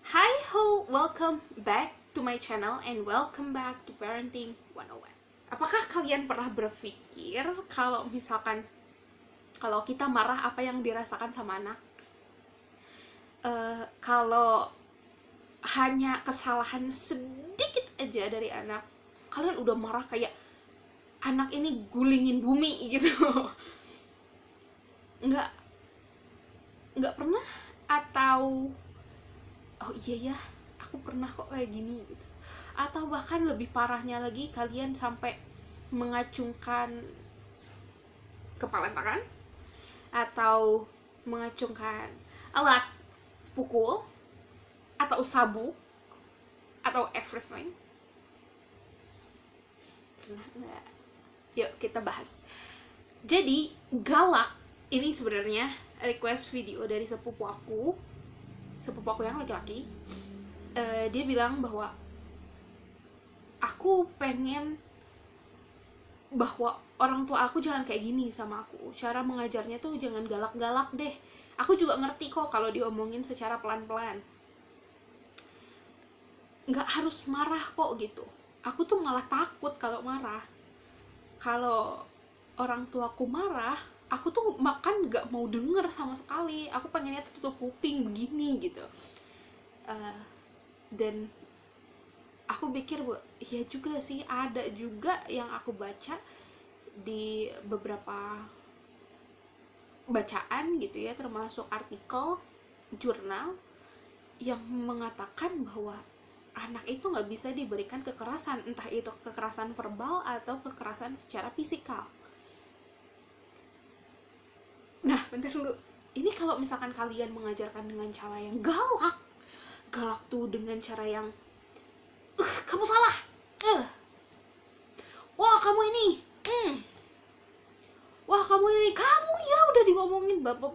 Hi ho, welcome back to my channel and welcome back to Parenting 101. Apakah kalian pernah berpikir kalau kita marah apa yang dirasakan sama anak? Kalau hanya kesalahan sedikit aja dari anak, kalian udah marah kayak anak ini gulingin bumi gitu. Nggak, nggak pernah? Atau oh iya ya, aku pernah kok kayak gini gitu. Atau bahkan lebih parahnya lagi, kalian sampai mengacungkan kepala tangan atau mengacungkan alat pukul atau sabuk atau everything. Pernah nggak? Yuk kita bahas. Jadi galak ini sebenarnya request video dari sepupu aku yang laki-laki. Dia bilang bahwa aku pengen bahwa orang tua aku jangan kayak gini sama aku, cara mengajarnya tuh jangan galak-galak deh. Aku juga ngerti kok kalau diomongin secara pelan-pelan, nggak harus marah kok gitu. Aku tuh malah takut kalau marah. Kalau orang tuaku marah, aku tuh makan nggak mau denger sama sekali. Aku pengennya tutup kuping begini gitu. Dan aku pikir, iya juga sih, ada juga yang aku baca di beberapa bacaan gitu ya, termasuk artikel jurnal yang mengatakan bahwa anak itu nggak bisa diberikan kekerasan, entah itu kekerasan verbal atau kekerasan secara fisikal. Nah, bentar dulu. Ini kalau misalkan kalian mengajarkan dengan cara yang galak tuh dengan cara yang kamu salah, wah kamu ini, wah kamu ini, kamu ya udah diomongin bapak.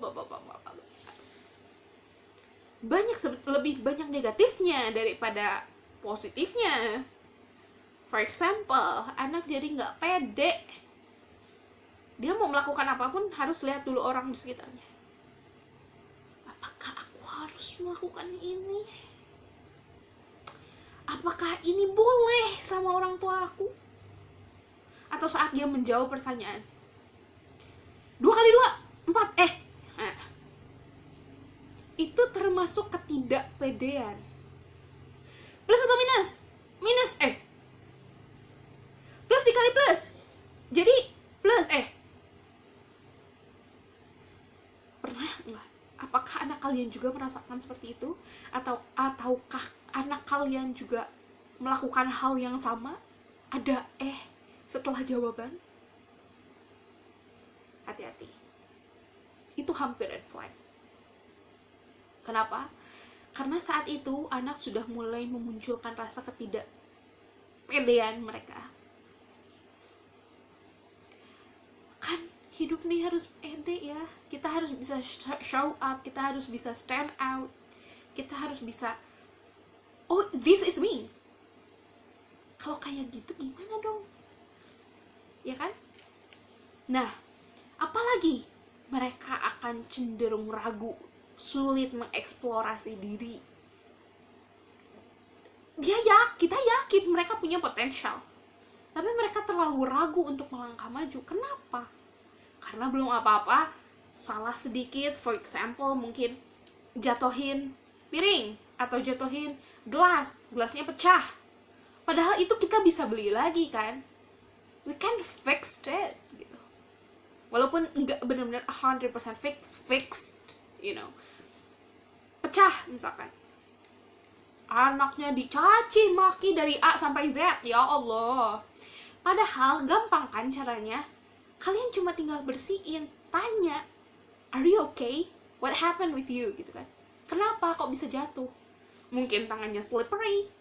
Lebih banyak negatifnya daripada positifnya. For example, anak jadi nggak pede. Dia mau melakukan apapun harus lihat dulu orang di sekitarnya. Apakah aku harus melakukan ini? Apakah ini boleh sama orang tua aku? Atau saat dia menjawab pertanyaan, 2 kali 2, 4, nah, itu termasuk ketidakpedean. Plus atau minus? Minus, plus dikali plus jadi plus, pernah nggak? Apakah anak kalian juga merasakan seperti itu? Ataukah anak kalian juga melakukan hal yang sama? Ada setelah jawaban? Hati-hati, itu hampir red flag. Kenapa? Karena saat itu anak sudah mulai memunculkan rasa ketidakpedean mereka. Kan hidup nih harus pede ya, kita harus bisa show up, kita harus bisa stand out, kita harus bisa, oh this is me. Kalau kayak gitu gimana dong, ya kan? Nah, apalagi mereka akan cenderung ragu, sulit mengeksplorasi diri. Kita yakin mereka punya potensial, tapi mereka terlalu ragu untuk melangkah maju. Kenapa? Karena belum apa-apa, salah sedikit, for example mungkin jatuhin piring atau jatuhin gelasnya pecah. Padahal itu kita bisa beli lagi kan, we can fix it gitu. Walaupun nggak benar-benar 100% fixed, pecah misalkan, anaknya dicaci maki dari A sampai Z, ya Allah. Padahal gampang kan caranya, kalian cuma tinggal bersihin, tanya, are you okay? What happened with you? Gitu kan. Kenapa kok bisa jatuh? Mungkin tangannya slippery.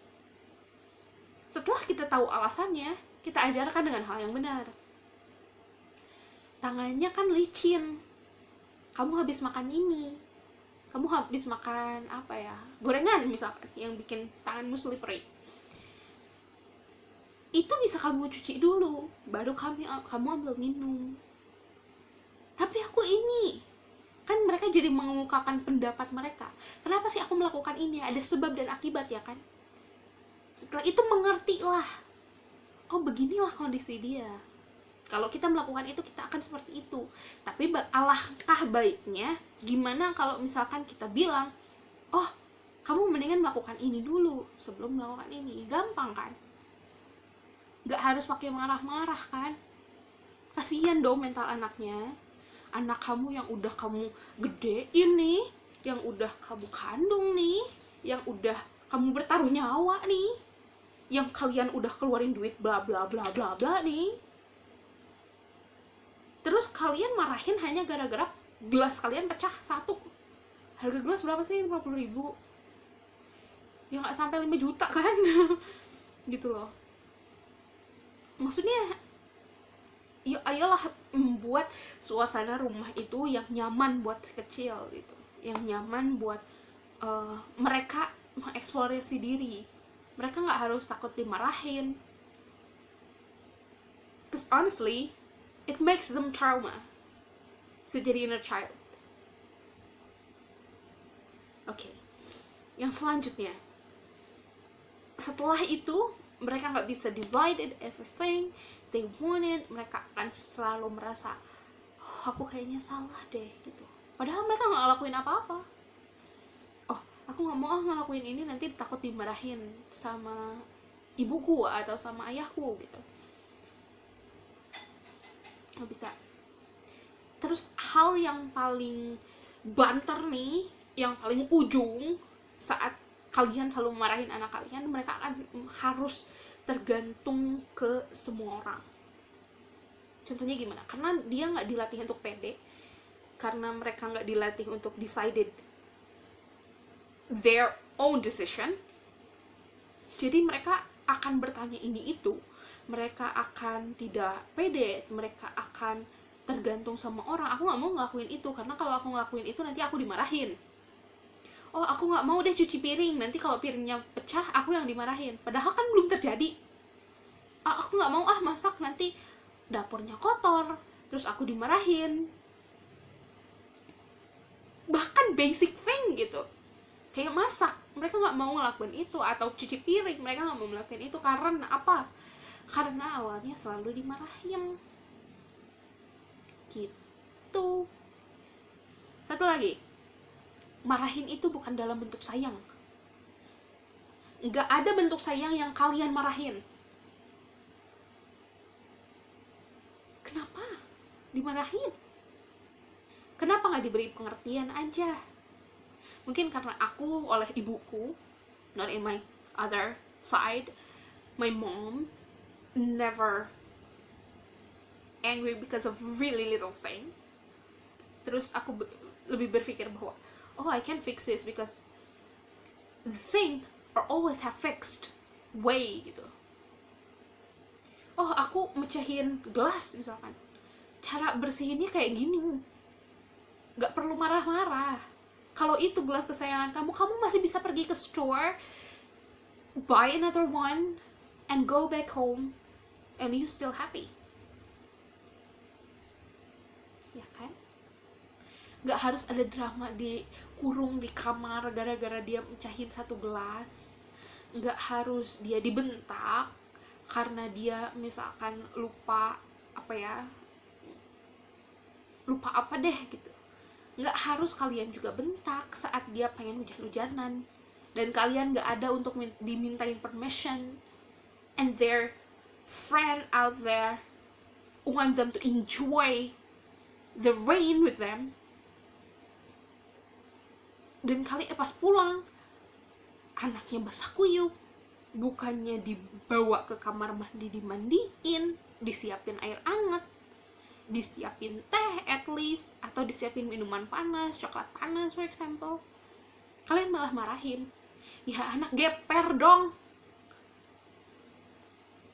Setelah kita tahu alasannya, kita ajarkan dengan hal yang benar. Tangannya kan licin, kamu habis makan ini, kamu habis makan gorengan misalkan, yang bikin tanganmu slippery. Itu bisa kamu cuci dulu, baru kamu ambil minum. Tapi aku ini, kan mereka jadi mengungkapkan pendapat mereka. Kenapa sih aku melakukan ini? Ada sebab dan akibat ya kan. Setelah itu mengertilah, oh beginilah kondisi dia. Kalau kita melakukan itu, kita akan seperti itu. Tapi alangkah baiknya gimana kalau misalkan kita bilang, oh kamu mendingan melakukan ini dulu sebelum melakukan ini. Gampang kan? Gak harus pakai marah-marah kan? Kasihan dong mental anaknya. Anak kamu yang udah kamu gedein nih, yang udah kamu kandung nih, yang udah kamu bertaruh nyawa nih, yang kalian udah keluarin duit bla bla bla bla bla nih. Terus kalian marahin hanya gara-gara gelas kalian pecah satu. Harga gelas berapa sih? 50.000. Ya nggak sampai 5 juta kan. Gitu loh. Maksudnya ya ayolah membuat suasana rumah itu yang nyaman buat si kecil gitu. Yang nyaman buat mereka mengeksplorasi diri. Mereka nggak harus takut dimarahin. Cause honestly, it makes them trauma. So jadi inner child. Oke. Yang selanjutnya, setelah itu mereka nggak bisa decide everything they wanted. Mereka akan selalu merasa, oh, aku kayaknya salah deh gitu. Padahal mereka nggak ngelakuin apa-apa. Oh, aku nggak mau ngelakuin ini, nanti takut dimarahin sama ibuku atau sama ayahku gitu. Nggak bisa. Terus hal yang paling banter nih, yang paling ujung saat kalian selalu marahin anak kalian, mereka akan harus tergantung ke semua orang. Contohnya gimana? Karena dia nggak dilatih untuk pede, karena mereka nggak dilatih untuk decided their own decision, jadi mereka akan bertanya ini itu, mereka akan tidak pede, mereka akan tergantung sama orang. Aku nggak mau ngelakuin itu, karena kalau aku ngelakuin itu nanti aku dimarahin. Oh, aku nggak mau deh cuci piring, nanti kalau piringnya pecah aku yang dimarahin. Padahal kan belum terjadi. Aku nggak mau masak, nanti dapurnya kotor, terus aku dimarahin. Bahkan basic thing gitu, kayak masak, mereka nggak mau ngelakuin itu. Atau cuci piring, mereka nggak mau ngelakuin itu. Karena apa? Karena awalnya selalu dimarahin gitu. Satu lagi, marahin itu bukan dalam bentuk sayang. Nggak ada bentuk sayang yang kalian marahin. Kenapa dimarahin? Kenapa nggak diberi pengertian aja? Mungkin karena aku oleh ibuku, not in my other side, my mom never angry because of really little thing. Terus aku lebih berpikir bahwa, oh, I can fix this because the thing are always have fixed way gitu. Oh, aku mecahin gelas misalkan, cara bersihinnya kayak gini, nggak perlu marah-marah. Kalau itu gelas kesayangan kamu, kamu masih bisa pergi ke store, buy another one, and go back home, and you still happy. Ya kan? Nggak harus ada drama dikurung di kamar gara-gara dia mecahin satu gelas. Nggak harus dia dibentak karena dia misalkan lupa apa deh gitu. Nggak harus kalian juga bentak saat dia pengen hujan-hujanan, dan kalian nggak ada untuk dimintain permission, and their friend out there want them to enjoy the rain with them. Dan kalian pas pulang, anaknya basah kuyup, bukannya dibawa ke kamar mandi dimandiin, disiapin air anget, disiapin teh at least, atau disiapin minuman panas, coklat panas for example, kalian malah marahin. Ya anak geper dong,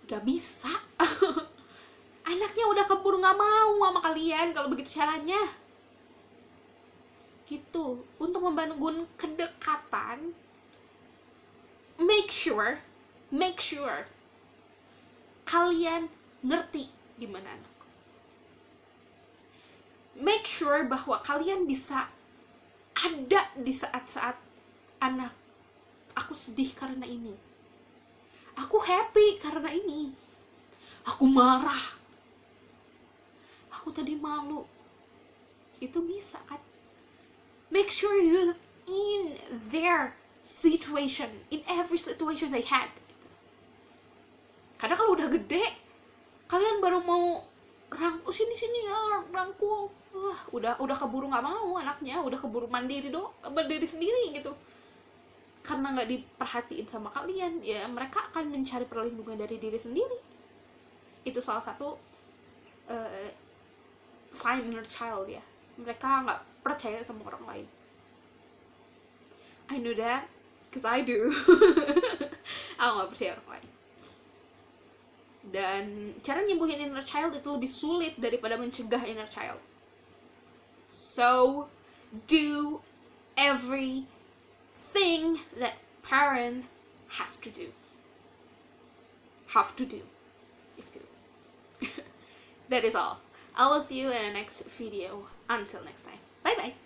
gak bisa. Anaknya udah keburu gak mau sama kalian kalau begitu caranya gitu. Untuk membangun kedekatan, make sure kalian ngerti gimana anak. Make sure bahwa kalian bisa ada di saat-saat anak aku sedih karena ini, aku happy karena ini, aku marah, aku tadi malu. Itu bisa kan? Make sure you're in their situation, in every situation they had. Karena kalau udah gede, kalian baru mau rangkul sini rangkul, udah keburu nggak mau anaknya, udah keburu berdiri sendiri gitu. Karena nggak diperhatiin sama kalian, ya mereka akan mencari perlindungan dari diri sendiri. Itu salah satu sign inner child ya. Mereka nggak percaya sama orang lain. I know that, cause I do. Aku nggak percaya orang lain. Dan cara nyembuhin inner child itu lebih sulit daripada mencegah inner child. So, do everything that parent has to do. Have to do. That is all. I will see you in the next video. Until next time. Bye bye.